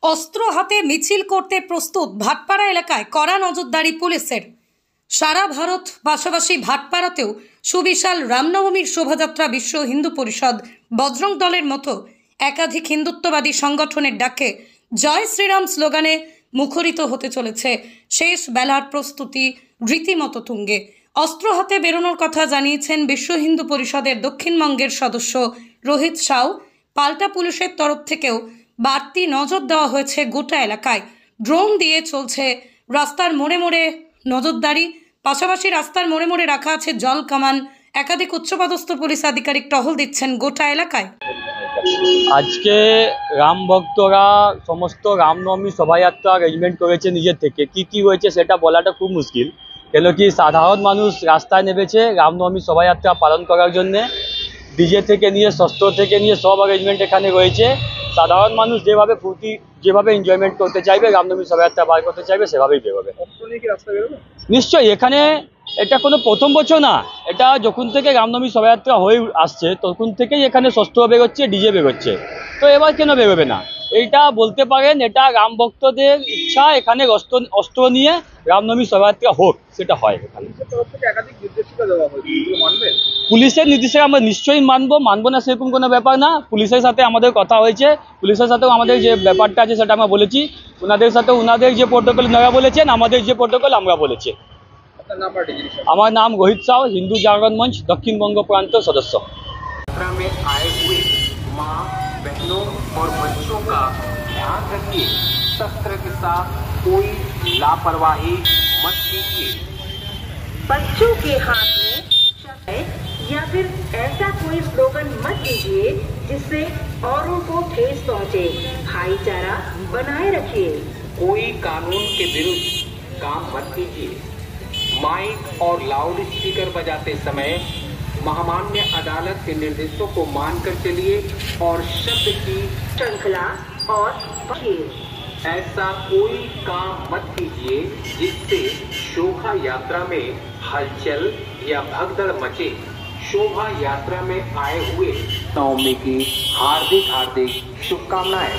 অস্ত্র হাতে মিছিল করতে প্রস্তুত ভাটপাড়া এলাকায় কড়া নজরদারি পুলিশের। সারা ভারত পাশাপাশি ভাটপাড়াতেও সুবিশাল রামনবমীর শোভাযাত্রা বিশ্ব হিন্দু পরিষদ বজরং দলের মতো একাধিক হিন্দুত্ববাদী সংগঠনের ডাকে জয় শ্রীরাম স্লোগানে মুখরিত হতে চলেছে। শেষ বেলার প্রস্তুতি রীতিমতো তুঙ্গে। অস্ত্র হাতে বেরোনোর কথা জানিয়েছেন বিশ্ব হিন্দু পরিষদের দক্ষিণবঙ্গের সদস্য রোহিত সাউ। পাল্টা পুলিশের তরফ থেকেও বাড়তি নজর দেওয়া হয়েছে গোটা এলাকায়। ড্রোন দিয়ে চলছে রাস্তার মোড়ে মোড়ে নজরদারি, পাশাপাশি রাস্তার মোড়ে মোড়ে রাখা আছে জল কামান। একাধিক উচ্চপদস্থ পুলিশ আধিকারিক টহল দিচ্ছেন গোটা এলাকায়। আজকে রাম ভক্তরা সমস্ত রামনবমী শোভাযাত্রা অ্যারেঞ্জমেন্ট করেছে নিজের থেকে। কি হয়েছে সেটা বলাটা খুব মুশকিল, কেন কি সাধারণ মানুষ রাস্তায় নেমেছে রামনবমী শোভাযাত্রা পালন করার জন্যে। ডিজে থেকে নিয়ে শস্ত্র থেকে নিয়ে সব অ্যারেঞ্জমেন্ট এখানে রয়েছে। সাধারণ মানুষ যেভাবে এনজয়মেন্ট করতে চাইবে, রামনবমী শোভাযাত্রা বার করতে চাইবে, সেভাবেই বেরোবে। নিশ্চয়ই এখানে এটা কোনো প্রথম বছর না, এটা যখন থেকে রামনবমী শোভাযাত্রা হয়ে আসছে তখন থেকেই এখানে শস্ত্র বেরোচ্ছে, ডিজে বেরোচ্ছে। তো এবার কেন বেরোবে না? এইটা বলতে পারেন এটা রাম ভক্তদের ইচ্ছা, এখানে অস্ত্র নিয়ে রামনবমী শোভাযাত্রা হোক, সেটা হয়। এখানে পুলিশের নির্দেশে আমরা নিশ্চয়ই মানবো না সেরকম কোনো ব্যাপার না। পুলিশের সাথে আমাদের কথা হয়েছে, পুলিশের সাথেও আমাদের যে ব্যাপারটা আছে সেটা আমরা বলেছি। ওনাদের সাথে ওনাদের যে প্রোটোকল ওনারা বলেছেন, আমাদের যে প্রোটোকল আমরা বলেছি। আমার নাম রোহিত সাউ, হিন্দু জাগরণ মঞ্চ দক্ষিণবঙ্গ প্রান্ত সদস্য। में आए हुए माँ, बहनों और बच्चों का ध्यान रखिए। शस्त्र के साथ कोई लापरवाही मत कीजिए। बच्चों के हाथ में शस्त्र या फिर ऐसा कोई स्लोगन मत दीजिए जिससे औरों को ठेस पहुंचे। भाईचारा बनाए रखिए। कोई कानून के विरुद्ध काम मत कीजिए। माइक और लाउड स्पीकर बजाते समय महामान्य अदालत के निर्देशों को मानकर चलिए और शब्द की श्रृंखला और ऐसा कोई काम मत कीजिए जिससे शोभा यात्रा में हलचल या भगदड़ मचे। शोभा यात्रा में आए हुए नवमी की हार्दिक शुभकामनाएं।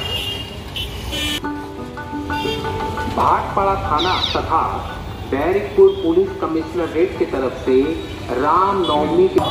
भाटपाड़ा थाना तथा बैरिकपुर पुलिस कमिश्नरेट की तरफ से राम नवमी के